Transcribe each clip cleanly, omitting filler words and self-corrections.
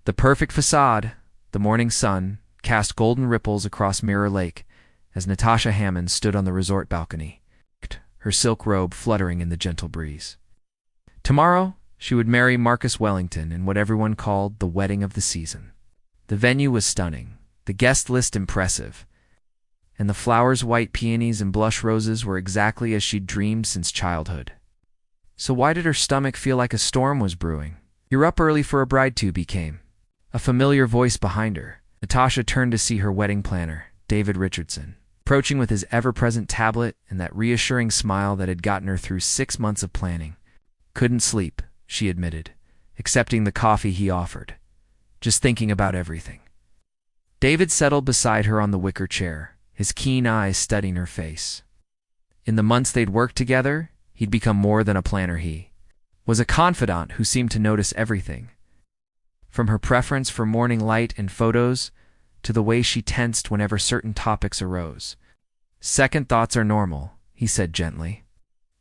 The perfect facade, the morning sun, cast golden ripples across Mirror Lake as Natasha Hammond stood on the resort balcony, her silk robe fluttering in the gentle breeze. Tomorrow, she would marry Marcus Wellington in what everyone called the wedding of the season. The venue was stunning, the guest list impressive, and the flowers, white peonies and blush roses, were exactly as she'd dreamed since childhood. So why did her stomach feel like a storm was brewing? "You're up early for a bride-to-be," came a familiar voice behind her. Natasha turned to see her wedding planner, David Richardson, approaching with his ever-present tablet and that reassuring smile that had gotten her through 6 months of planning. "Couldn't sleep," she admitted, accepting the coffee he offered. "Just thinking about everything." David settled beside her on the wicker chair, his keen eyes studying her face. In the months they'd worked together, he'd become more than a planner. He was a confidant who seemed to notice everything, from her preference for morning light and photos to the way she tensed whenever certain topics arose. "Second thoughts are normal," he said gently,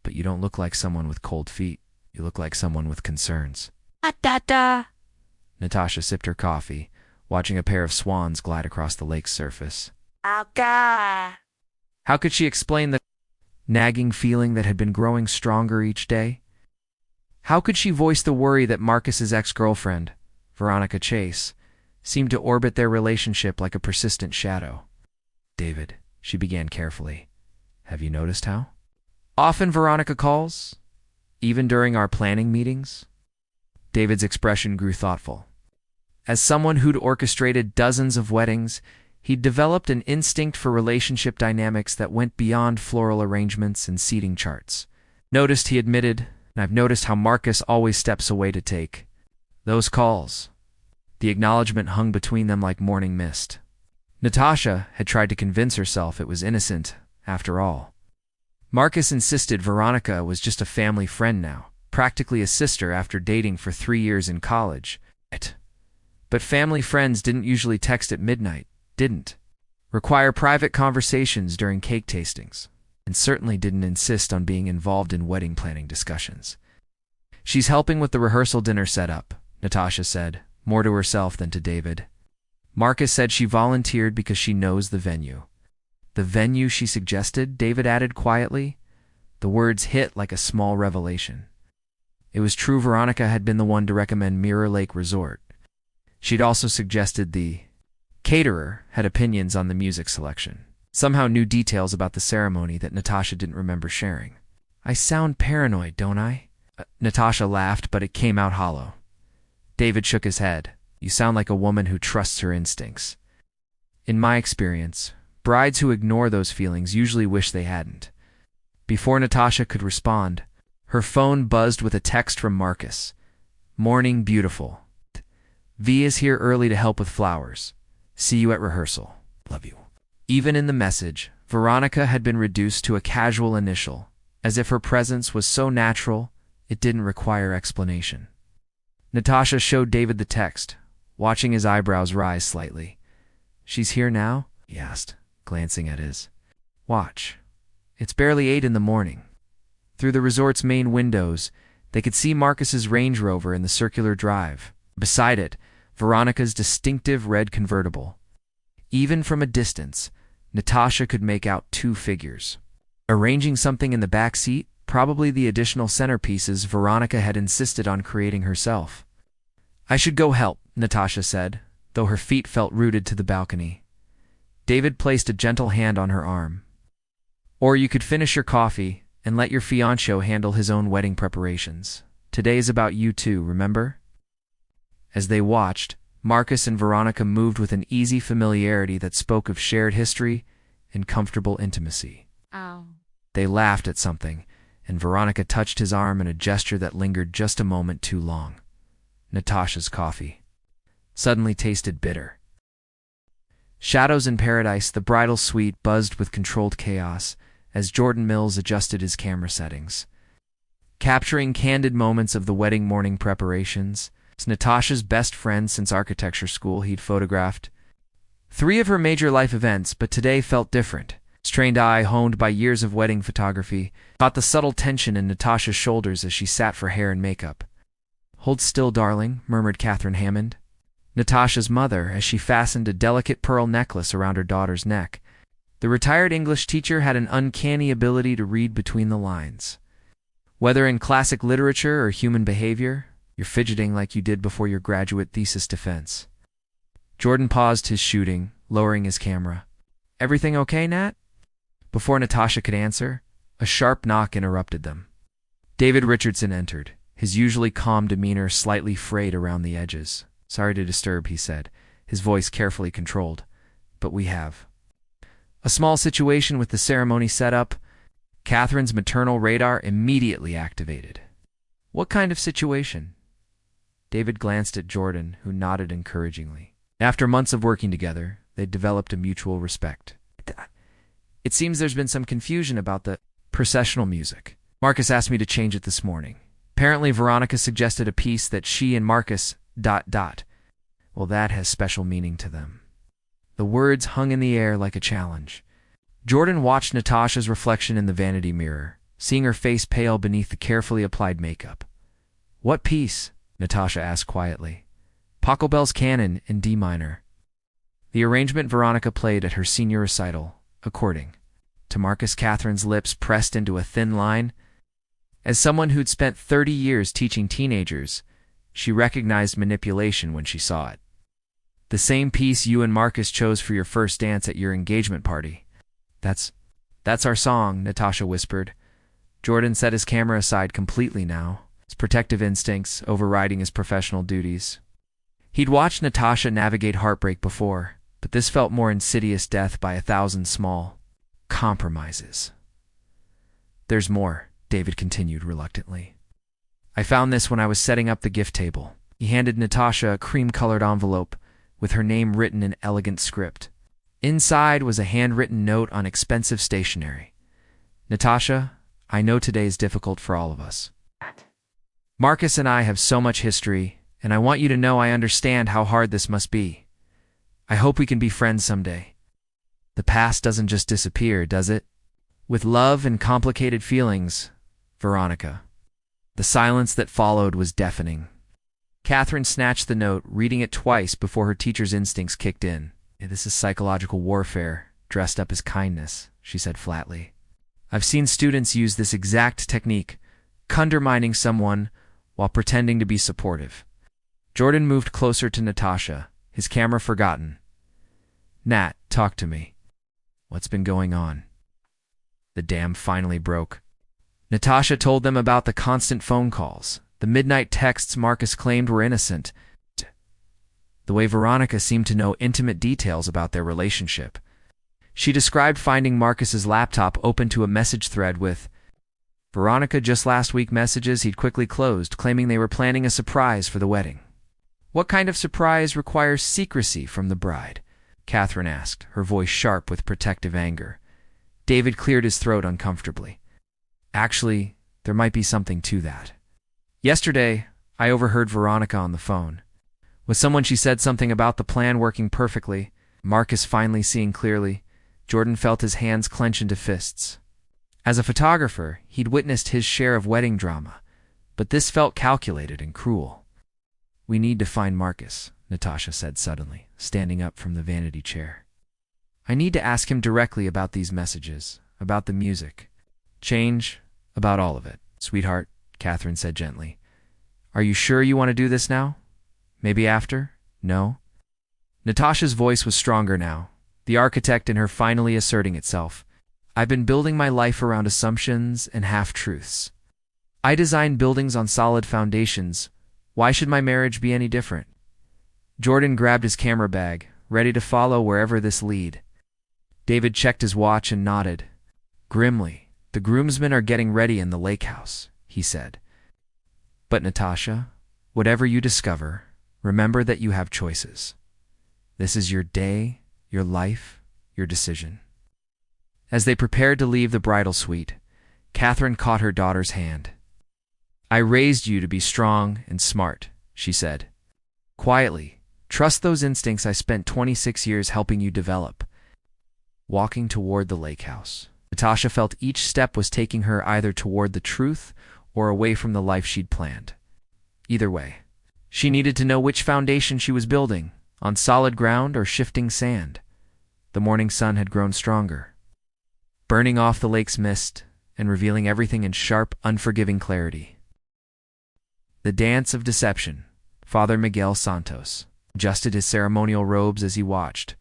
"but you don't look like someone with cold feet. You look like someone with concerns." Natasha sipped her coffee, watching a pair of swans glide across the lake's surface. How could she explain the nagging feeling that had been growing stronger each day? How could she voice the worry that Marcus's ex-girlfriend, Veronica Chase, seemed to orbit their relationship like a persistent shadow? "David," she began carefully, "have you noticed how often Veronica calls, even during our planning meetings?" David's expression grew thoughtful. As someone who'd orchestrated dozens of weddings, he'd developed an instinct for relationship dynamics that went beyond floral arrangements and seating charts. "Noticed," he admitted, "and I've noticed how Marcus always steps away to take those calls." The acknowledgement hung between them like morning mist. Natasha had tried to convince herself it was innocent, after all. Marcus insisted Veronica was just a family friend now, practically a sister after dating for 3 years in college. But family friends didn't usually text at midnight, didn't require private conversations during cake tastings, and certainly didn't insist on being involved in wedding planning discussions. "She's helping with the rehearsal dinner setup," Natasha said, more to herself than to David. "Marcus said she volunteered because she knows the venue." "The venue," she suggested, David added quietly. The words hit like a small revelation. It was true Veronica had been the one to recommend Mirror Lake Resort. She'd also suggested the caterer had opinions on the music selection, somehow new details about the ceremony that Natasha didn't remember sharing. "I sound paranoid, don't I?" Natasha laughed, but it came out hollow. David shook his head. "You sound like a woman who trusts her instincts. In my experience, brides who ignore those feelings usually wish they hadn't." Before Natasha could respond, her phone buzzed with a text from Marcus. "Morning, beautiful. V is here early to help with flowers. See you at rehearsal. Love you." Even in the message, Veronica had been reduced to a casual initial, as if her presence was so natural it didn't require explanation. Natasha showed David the text, watching his eyebrows rise slightly. "She's here now?" he asked, glancing at his watch. It's barely 8 in the morning. Through the resort's main windows, they could see Marcus's Range Rover in the circular drive. Beside it, Veronica's distinctive red convertible. Even from a distance, Natasha could make out 2 figures. Arranging something in the back seat, probably the additional centerpieces Veronica had insisted on creating herself. "I should go help," Natasha said, though her feet felt rooted to the balcony. David placed a gentle hand on her arm. "Or you could finish your coffee and let your fiancé handle his own wedding preparations. Today's about you two, remember?" As they watched, Marcus and Veronica moved with an easy familiarity that spoke of shared history and comfortable intimacy. Ow. They laughed at something, and Veronica touched his arm in a gesture that lingered just a moment too long. Natasha's coffee suddenly tasted bitter. Shadows in Paradise, the bridal suite, buzzed with controlled chaos as Jordan Mills adjusted his camera settings, capturing candid moments of the wedding morning preparations. Natasha's best friend since architecture school, he'd photographed 3 of her major life events, but today felt different. His trained eye, honed by years of wedding photography, caught the subtle tension in Natasha's shoulders as she sat for hair and makeup. "Hold still, darling," murmured Catherine Hammond. Natasha's mother, as she fastened a delicate pearl necklace around her daughter's neck. The retired English teacher had an uncanny ability to read between the lines. Whether in classic literature or human behavior, you're fidgeting like you did before your graduate thesis defense. Jordan paused his shooting, lowering his camera. Everything okay, Nat? Before Natasha could answer, a sharp knock interrupted them. David Richardson entered, his usually calm demeanor slightly frayed around the edges. Sorry to disturb, he said, his voice carefully controlled. But we have a small situation with the ceremony set up. Catherine's maternal radar immediately activated. What kind of situation? David glanced at Jordan, who nodded encouragingly. After months of working together, they'd developed a mutual respect. It seems there's been some confusion about the processional music. Marcus asked me to change it this morning. Apparently, Veronica suggested a piece that she and Marcus ... Well, that has special meaning to them. The words hung in the air like a challenge. Jordan watched Natasha's reflection in the vanity mirror, seeing her face pale beneath the carefully applied makeup. What piece? Natasha asked quietly. Pachelbel's Canon in D minor. The arrangement Veronica played at her senior recital, according to Marcus. Catherine's lips pressed into a thin line. As someone who'd spent 30 years teaching teenagers, she recognized manipulation when she saw it. The same piece you and Marcus chose for your first dance at your engagement party. That's our song, Natasha whispered. Jordan set his camera aside completely now, his protective instincts overriding his professional duties. He'd watched Natasha navigate heartbreak before, but this felt more insidious death by 1,000 small compromises. There's more, David continued reluctantly. I found this when I was setting up the gift table. He handed Natasha a cream-colored envelope with her name written in elegant script. Inside was a handwritten note on expensive stationery. Natasha, I know today is difficult for all of us. Marcus and I have so much history, and I want you to know I understand how hard this must be. I hope we can be friends someday. The past doesn't just disappear, does it? With love and complicated feelings, Veronica. The silence that followed was deafening. Catherine snatched the note, reading it twice before her teacher's instincts kicked in. This is psychological warfare, dressed up as kindness, she said flatly. I've seen students use this exact technique, undermining someone while pretending to be supportive. Jordan moved closer to Natasha, his camera forgotten. Nat, talk to me. What's been going on? The dam finally broke. Natasha told them about the constant phone calls, the midnight texts Marcus claimed were innocent, the way Veronica seemed to know intimate details about their relationship. She described finding Marcus's laptop open to a message thread with Veronica just last week messages he'd quickly closed, claiming they were planning a surprise for the wedding. What kind of surprise requires secrecy from the bride? Catherine asked, her voice sharp with protective anger. David cleared his throat uncomfortably. Actually, there might be something to that. Yesterday, I overheard Veronica on the phone. With someone she said something about the plan working perfectly. Marcus finally seeing clearly, Jordan felt his hands clench into fists. As a photographer, he'd witnessed his share of wedding drama, but this felt calculated and cruel. We need to find Marcus, Natasha said suddenly, standing up from the vanity chair. I need to ask him directly about these messages, about the music. Change, about all of it. Sweetheart, Catherine said gently. Are you sure you want to do this now? Maybe after? No? Natasha's voice was stronger now, the architect in her finally asserting itself. I've been building my life around assumptions and half-truths. I designed buildings on solid foundations. Why should my marriage be any different? Jordan grabbed his camera bag, ready to follow wherever this lead. David checked his watch and nodded. Grimly, the groomsmen are getting ready in the lake house, he said. But Natasha, whatever you discover, remember that you have choices. This is your day, your life, your decision. As they prepared to leave the bridal suite, Catherine caught her daughter's hand. I raised you to be strong and smart, she said. Quietly, trust those instincts I spent 26 years helping you develop. Walking toward the lake house, Natasha felt each step was taking her either toward the truth or away from the life she'd planned. Either way, She needed to know which foundation she was building, on solid ground or shifting sand. The morning sun had grown stronger, burning off the lake's mist and revealing everything in sharp, unforgiving clarity. The Dance of Deception. Father Miguel Santos adjusted his ceremonial robes as he watched.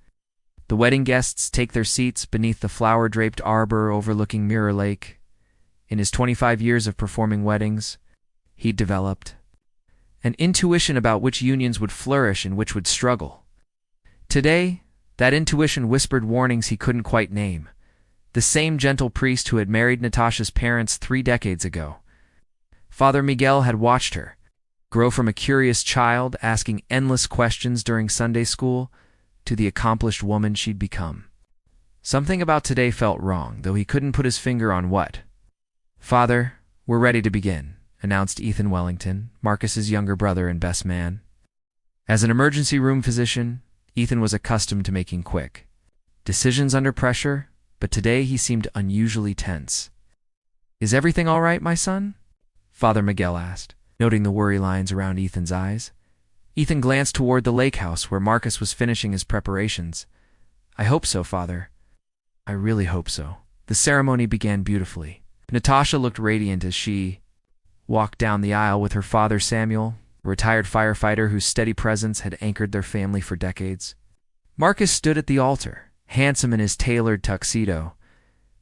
The wedding guests take their seats beneath the flower-draped arbor overlooking Mirror Lake. In his 25 years of performing weddings, he'd developed an intuition about which unions would flourish and which would struggle. Today, that intuition whispered warnings he couldn't quite name. The same gentle priest who had married Natasha's parents 3 decades ago. Father Miguel had watched her grow from a curious child asking endless questions during Sunday school to the accomplished woman she'd become. Something about today felt wrong, though he couldn't put his finger on what. "Father, we're ready to begin," announced Ethan Wellington, Marcus's younger brother and best man. As an emergency room physician, Ethan was accustomed to making quick decisions under pressure, but today he seemed unusually tense. "Is everything all right, my son?" Father Miguel asked, noting the worry lines around Ethan's eyes. Ethan glanced toward the lake house where Marcus was finishing his preparations. "I hope so, Father. I really hope so." The ceremony began beautifully. Natasha looked radiant as she walked down the aisle with her father Samuel, a retired firefighter whose steady presence had anchored their family for decades. Marcus stood at the altar, handsome in his tailored tuxedo,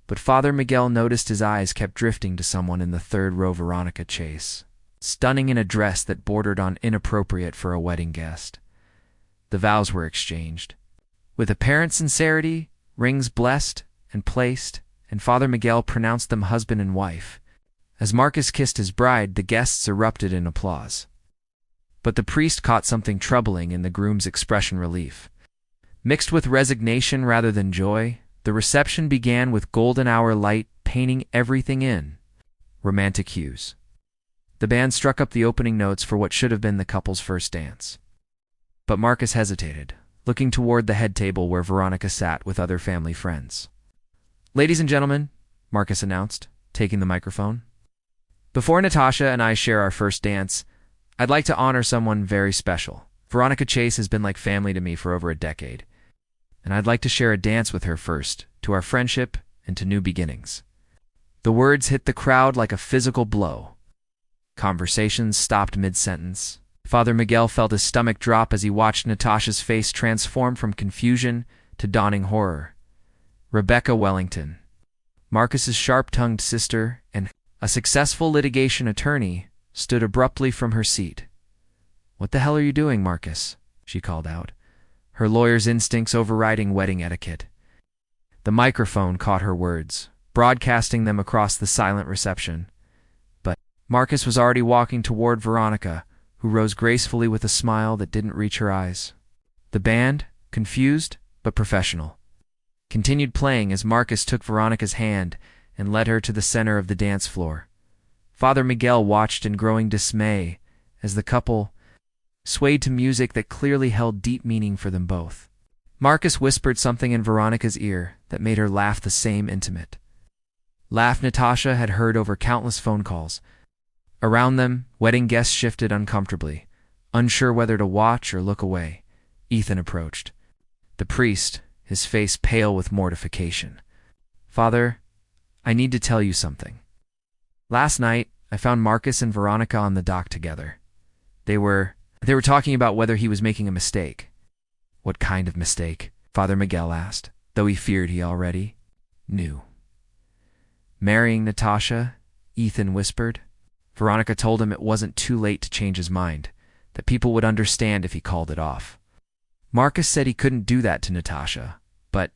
but Father Miguel noticed his eyes kept drifting to someone in the third row, Veronica Chase, stunning in a dress that bordered on inappropriate for a wedding guest. The vows were exchanged. With apparent sincerity, rings blessed and placed, and Father Miguel pronounced them husband and wife. As Marcus kissed his bride, the guests erupted in applause. But the priest caught something troubling in the groom's expression: relief. Mixed with resignation rather than joy, the reception began with golden hour light painting everything in romantic hues. The band struck up the opening notes for what should have been the couple's first dance. But Marcus hesitated, looking toward the head table where Veronica sat with other family friends. "Ladies and gentlemen," Marcus announced, taking the microphone, "before Natasha and I share our first dance, I'd like to honor someone very special. Veronica Chase has been like family to me for over a decade, and I'd like to share a dance with her first, to our friendship and to new beginnings." The words hit the crowd like a physical blow. Conversations stopped mid-sentence. Father Miguel felt his stomach drop as he watched Natasha's face transform from confusion to dawning horror. Rebecca Wellington, Marcus's sharp-tongued sister and a successful litigation attorney, stood abruptly from her seat. "What the hell are you doing, Marcus?" she called out, her lawyer's instincts overriding wedding etiquette. The microphone caught her words, broadcasting them across the silent reception. But Marcus was already walking toward Veronica, who rose gracefully with a smile that didn't reach her eyes. The band, confused but professional, continued playing as Marcus took Veronica's hand and led her to the center of the dance floor. Father Miguel watched in growing dismay as the couple swayed to music that clearly held deep meaning for them both. Marcus whispered something in Veronica's ear that made her laugh, the same intimate laugh Natasha had heard over countless phone calls. Around them, wedding guests shifted uncomfortably, unsure whether to watch or look away. Ethan approached. The priest, his face pale with mortification. "Father, I need to tell you something. Last night, I found Marcus and Veronica on the dock together. They were talking about whether he was making a mistake." "What kind of mistake?" Father Miguel asked, though he feared he already knew. "Marrying Natasha," Ethan whispered. Veronica told him it wasn't too late to change his mind, that people would understand if he called it off. Marcus said he couldn't do that to Natasha, but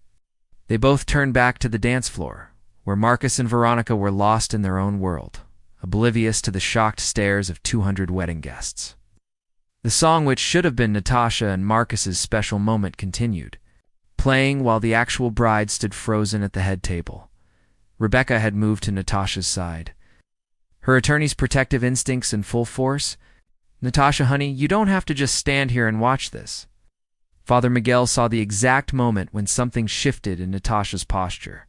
they both turned back to the dance floor, where Marcus and Veronica were lost in their own world, oblivious to the shocked stares of 200 wedding guests. The song, which should have been Natasha and Marcus's special moment, continued, playing while the actual bride stood frozen at the head table. Rebecca had moved to Natasha's side, her attorney's protective instincts in full force. "Natasha, honey, you don't have to just stand here and watch this." Father Miguel saw the exact moment when something shifted in Natasha's posture.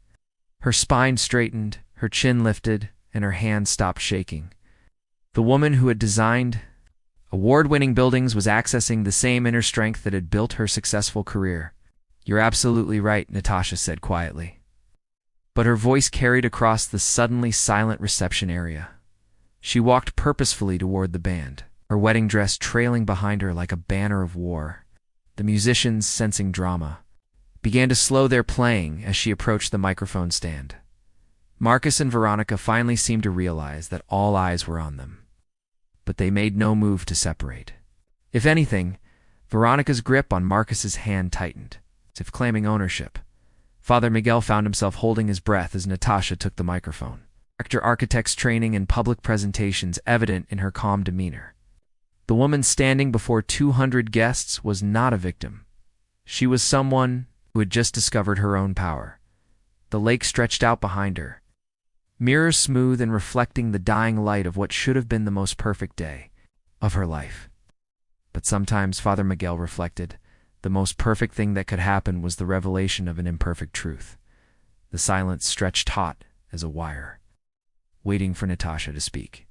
Her spine straightened, her chin lifted, and her hands stopped shaking. The woman who had designed Award-winning buildings was accessing the same inner strength that had built her successful career. "You're absolutely right," Natasha said quietly. But her voice carried across the suddenly silent reception area. She walked purposefully toward the band, her wedding dress trailing behind her like a banner of war. The musicians, sensing drama, began to slow their playing as she approached the microphone stand. Marcus and Veronica finally seemed to realize that all eyes were on them, but they made no move to separate. If anything, Veronica's grip on Marcus's hand tightened, as if claiming ownership. Father Miguel found himself holding his breath as Natasha took the microphone, architect's training and public presentations evident in her calm demeanor. The woman standing before 200 guests was not a victim. She was someone who had just discovered her own power. The lake stretched out behind her, mirror smooth and reflecting the dying light of what should have been the most perfect day of her life. But sometimes, Father Miguel reflected, the most perfect thing that could happen was the revelation of an imperfect truth. The silence stretched taut as a wire, waiting for Natasha to speak.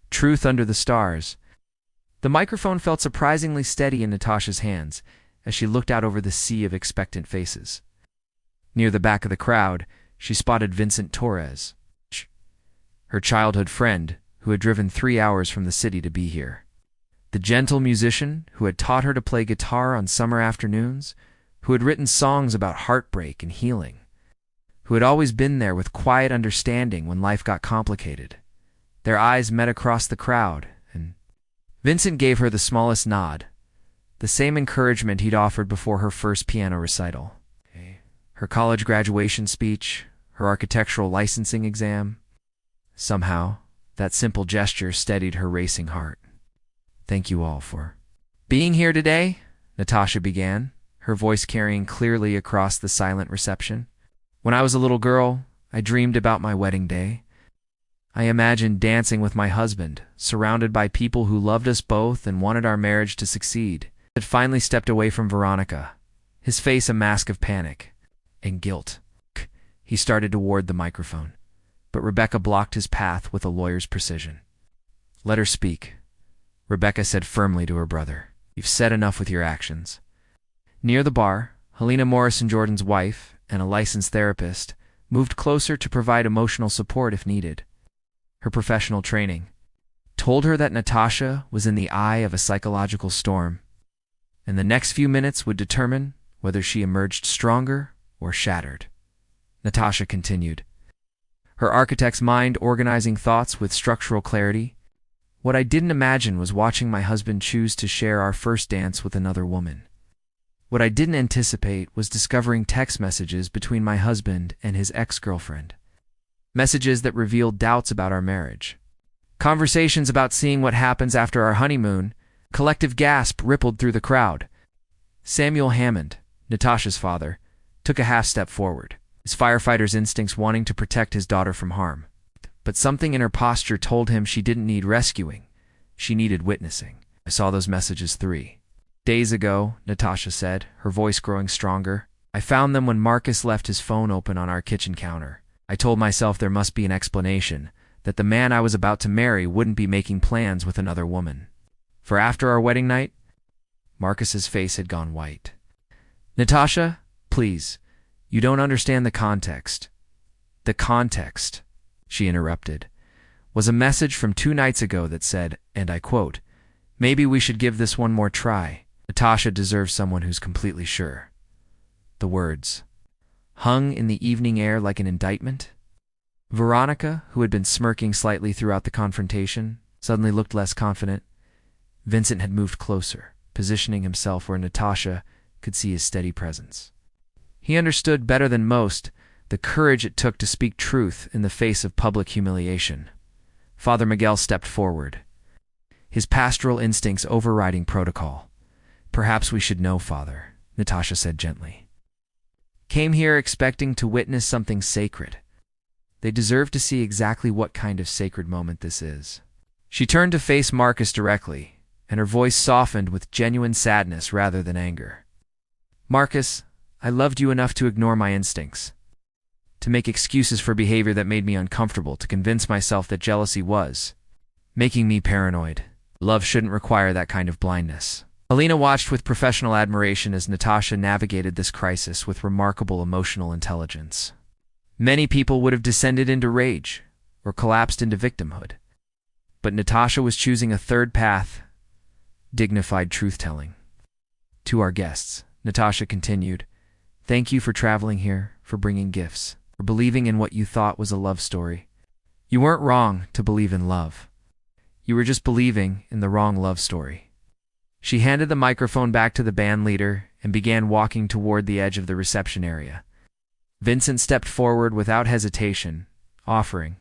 Truth under the stars. The microphone felt surprisingly steady in Natasha's hands as she looked out over the sea of expectant faces. Near the back of the crowd, she spotted Vincent Torres, her childhood friend who had driven 3 hours from the city to be here. The gentle musician who had taught her to play guitar on summer afternoons, who had written songs about heartbreak and healing, who had always been there with quiet understanding when life got complicated. Their eyes met across the crowd, and Vincent gave her the smallest nod, the same encouragement he'd offered before her first piano recital. Her college graduation speech, her architectural licensing exam. Somehow, that simple gesture steadied her racing heart. "Thank you all for being here today," Natasha began, her voice carrying clearly across the silent reception. "When I was a little girl, I dreamed about my wedding day. I imagined dancing with my husband, surrounded by people who loved us both and wanted our marriage to succeed." He had finally stepped away from Veronica, his face a mask of panic and guilt. He started toward the microphone, but Rebecca blocked his path with a lawyer's precision. "Let her speak," Rebecca said firmly to her brother. "You've said enough with your actions." Near the bar, Helena Morrison-Jordan's wife and a licensed therapist moved closer to provide emotional support if needed. Her professional training told her that Natasha was in the eye of a psychological storm, and the next few minutes would determine whether she emerged stronger or shattered. Natasha continued, her architect's mind organizing thoughts with structural clarity. "What I didn't imagine was watching my husband choose to share our first dance with another woman. What I didn't anticipate was discovering text messages between my husband and his ex-girlfriend. Messages that revealed doubts about our marriage. Conversations about seeing what happens after our honeymoon." Collective gasp rippled through the crowd. Samuel Hammond, Natasha's father, took a half step forward, his firefighter's instincts wanting to protect his daughter from harm. But something in her posture told him she didn't need rescuing. She needed witnessing. "I saw those messages 3 days ago," Natasha said, her voice growing stronger. "I found them when Marcus left his phone open on our kitchen counter. I told myself there must be an explanation, that the man I was about to marry wouldn't be making plans with another woman. For after our wedding night..." Marcus's face had gone white. "Natasha, please, you don't understand the context." "The context," she interrupted, "was a message from 2 nights ago that said, and I quote, 'Maybe we should give this one more try. Natasha deserves someone who's completely sure.'" The words hung in the evening air like an indictment. Veronica, who had been smirking slightly throughout the confrontation, suddenly looked less confident. Vincent had moved closer, positioning himself where Natasha could see his steady presence. He understood better than most the courage it took to speak truth in the face of public humiliation. Father Miguel stepped forward, his pastoral instincts overriding protocol. "Perhaps we should know, Father," Natasha said gently. "Came here expecting to witness something sacred. They deserve to see exactly what kind of sacred moment this is." She turned to face Marcus directly, and her voice softened with genuine sadness rather than anger. "Marcus, I loved you enough to ignore my instincts, to make excuses for behavior that made me uncomfortable, to convince myself that jealousy was making me paranoid. Love shouldn't require that kind of blindness. Alina watched with professional admiration as Natasha navigated this crisis with remarkable emotional intelligence. Many people would have descended into rage or collapsed into victimhood. But Natasha was choosing a third path, dignified truth-telling. To our guests, Natasha continued, "Thank you for traveling here, for bringing gifts, for believing in what you thought was a love story. You weren't wrong to believe in love. You were just believing in the wrong love story." She handed the microphone back to the band leader and began walking toward the edge of the reception area. Vincent stepped forward without hesitation, offering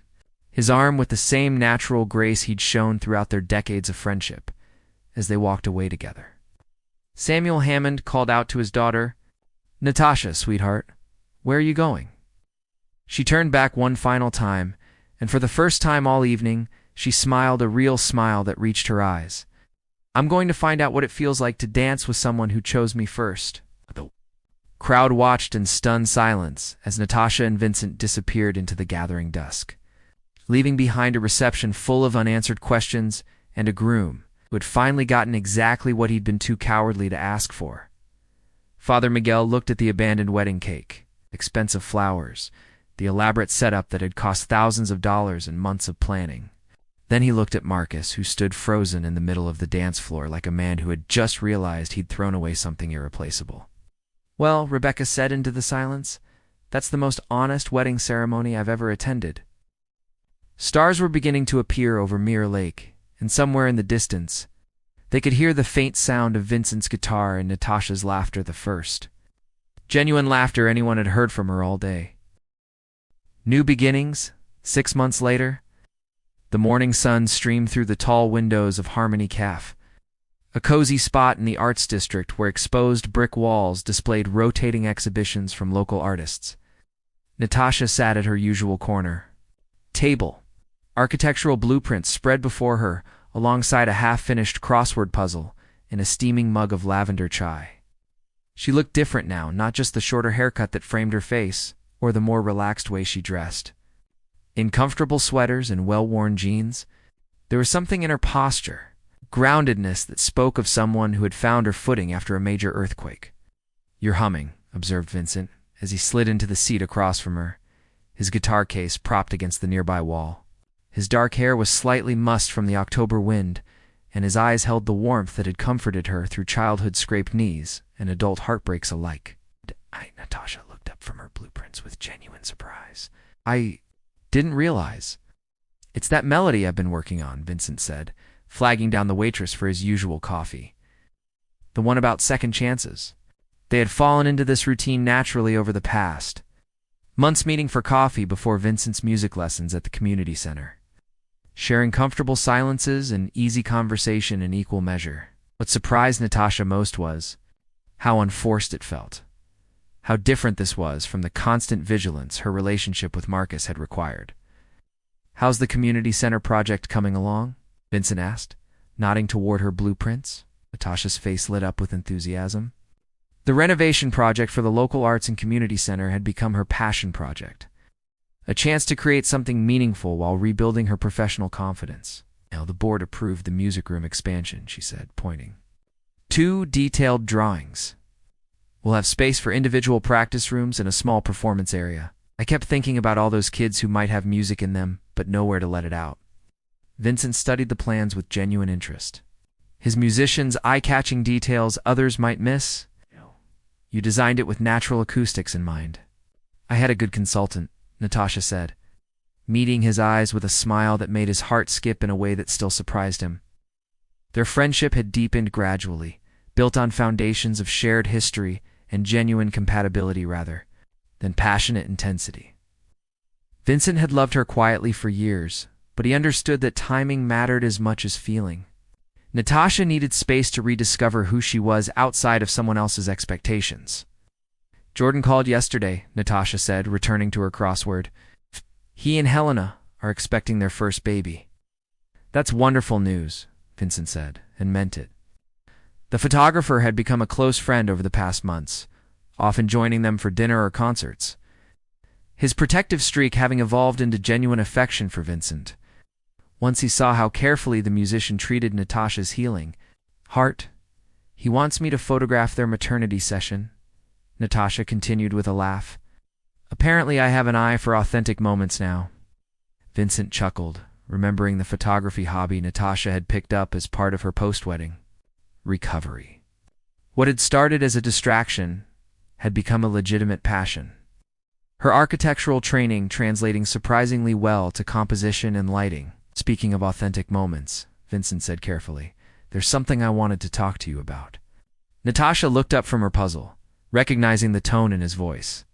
his arm with the same natural grace he'd shown throughout their decades of friendship as they walked away together. Samuel Hammond called out to his daughter, "Natasha, sweetheart, where are you going?" She turned back one final time, and for the first time all evening, she smiled a real smile that reached her eyes. "I'm going to find out what it feels like to dance with someone who chose me first." The crowd watched in stunned silence as Natasha and Vincent disappeared into the gathering dusk, leaving behind a reception full of unanswered questions and a groom who had finally gotten exactly what he'd been too cowardly to ask for. Father Miguel looked at the abandoned wedding cake, expensive flowers, the elaborate setup that had cost thousands of dollars and months of planning. Then he looked at Marcus, who stood frozen in the middle of the dance floor like a man who had just realized he'd thrown away something irreplaceable. "Well," Rebecca said into the silence, "that's the most honest wedding ceremony I've ever attended." Stars were beginning to appear over Mirror Lake, and somewhere in the distance, they could hear the faint sound of Vincent's guitar and Natasha's laughter, the first genuine laughter anyone had heard from her all day. New beginnings, 6 months later. The morning sun streamed through the tall windows of Harmony Cafe, a cozy spot in the arts district where exposed brick walls displayed rotating exhibitions from local artists. Natasha sat at her usual corner. Table, architectural blueprints spread before her alongside a half-finished crossword puzzle and a steaming mug of lavender chai. She looked different now, not just the shorter haircut that framed her face, or the more relaxed way she dressed. In comfortable sweaters and well-worn jeans, there was something in her posture, groundedness that spoke of someone who had found her footing after a major earthquake. "You're humming," observed Vincent, as he slid into the seat across from her, his guitar case propped against the nearby wall. His dark hair was slightly mussed from the October wind, and his eyes held the warmth that had comforted her through childhood's scraped knees and adult heartbreaks alike. Natasha looked up from her blueprints with genuine surprise. "I didn't realize." "It's that melody I've been working on," Vincent said, flagging down the waitress for his usual coffee. "The one about second chances." They had fallen into this routine naturally over the past months, meeting for coffee before Vincent's music lessons at the community center, sharing comfortable silences and easy conversation in equal measure. What surprised Natasha most was how unforced it felt. How different this was from the constant vigilance her relationship with Marcus had required. "How's the community center project coming along?" Vincent asked, nodding toward her blueprints. Natasha's face lit up with enthusiasm. The renovation project for the local arts and community center had become her passion project, a chance to create something meaningful while rebuilding her professional confidence. "Now, the board approved the music room expansion," she said, pointing. 2 detailed drawings. "We'll have space for individual practice rooms and a small performance area. I kept thinking about all those kids who might have music in them, but nowhere to let it out." Vincent studied the plans with genuine interest. His musicians' eye-catching details others might miss. "You designed it with natural acoustics in mind." "I had a good consultant," Natasha said, meeting his eyes with a smile that made his heart skip in a way that still surprised him. Their friendship had deepened gradually, built on foundations of shared history and genuine compatibility rather than passionate intensity. Vincent had loved her quietly for years, but he understood that timing mattered as much as feeling. Natasha needed space to rediscover who she was outside of someone else's expectations. "Jordan called yesterday," Natasha said, returning to her crossword. "He and Helena are expecting their first baby." "That's wonderful news," Vincent said, and meant it. The photographer had become a close friend over the past months, often joining them for dinner or concerts, his protective streak having evolved into genuine affection for Vincent. Once he saw how carefully the musician treated Natasha's healing heart. He wants me to photograph their maternity session, Natasha continued with a laugh. Apparently I have an eye for authentic moments now. Vincent chuckled, remembering the photography hobby Natasha had picked up as part of her post-wedding recovery. What had started as a distraction had become a legitimate passion. Her architectural training translating surprisingly well to composition and lighting. Speaking of authentic moments, Vincent said carefully, there's something I wanted to talk to you about. Natasha looked up from her puzzle, recognizing the tone in his voice.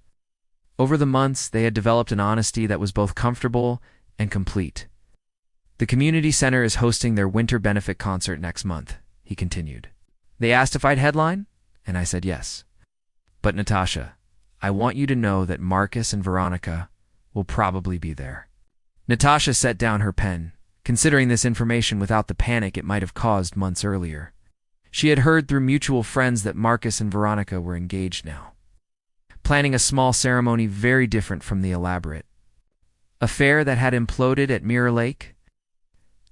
Over the months, they had developed an honesty that was both comfortable and complete. The community center is hosting their winter benefit concert next month, he continued. They asked if I'd headline, and I said yes. But Natasha, I want you to know that Marcus and Veronica will probably be there. Natasha set down her pen, considering this information without the panic it might have caused months earlier. She had heard through mutual friends that Marcus and Veronica were engaged now, planning a small ceremony very different from the elaborate affair that had imploded at Mirror Lake.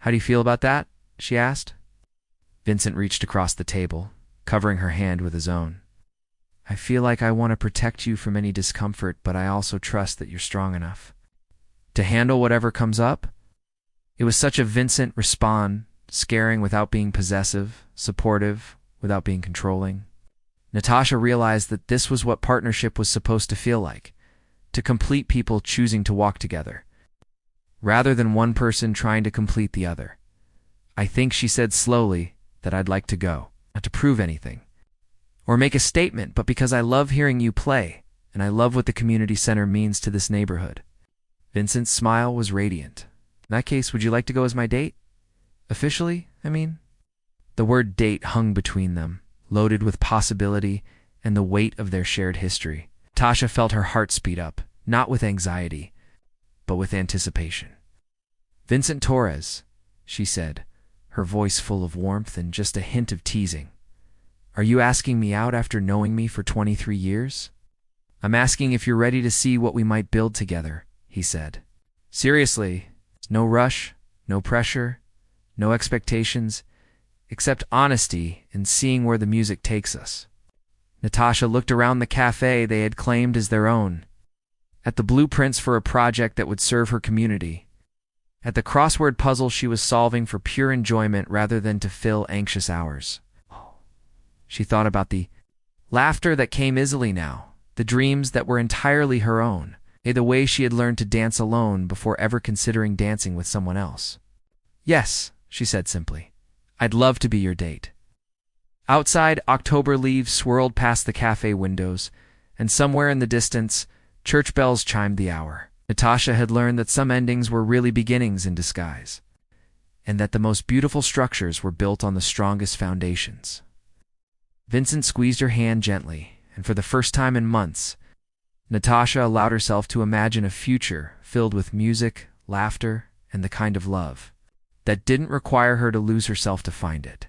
How do you feel about that? She asked. Vincent reached across the table, covering her hand with his own. I feel like I want to protect you from any discomfort, but I also trust that you're strong enough to handle whatever comes up. It was such a Vincent response, scaring without being possessive, supportive without being controlling. Natasha realized that this was what partnership was supposed to feel like, to complete people choosing to walk together, rather than one person trying to complete the other. I think, she said slowly, that I'd like to go, not to prove anything, or make a statement, but because I love hearing you play, and I love what the community center means to this neighborhood. Vincent's smile was radiant. In that case, would you like to go as my date? Officially, I mean? The word date hung between them, loaded with possibility and the weight of their shared history. Tasha felt her heart speed up, not with anxiety, but with anticipation. Vincent Torres, she said, her voice full of warmth and just a hint of teasing. Are you asking me out after knowing me for 23 years? I'm asking if you're ready to see what we might build together, he said. Seriously, no rush, no pressure, no expectations, except honesty and seeing where the music takes us. Natasha looked around the cafe they had claimed as their own, at the blueprints for a project that would serve her community, at the crossword puzzle she was solving for pure enjoyment rather than to fill anxious hours. She thought about the laughter that came easily now, the dreams that were entirely her own, the way she had learned to dance alone before ever considering dancing with someone else. Yes, she said simply. I'd love to be your date. Outside, October leaves swirled past the cafe windows, and somewhere in the distance, church bells chimed the hour. Natasha had learned that some endings were really beginnings in disguise, and that the most beautiful structures were built on the strongest foundations. Vincent squeezed her hand gently, and for the first time in months, Natasha allowed herself to imagine a future filled with music, laughter, and the kind of love that didn't require her to lose herself to find it.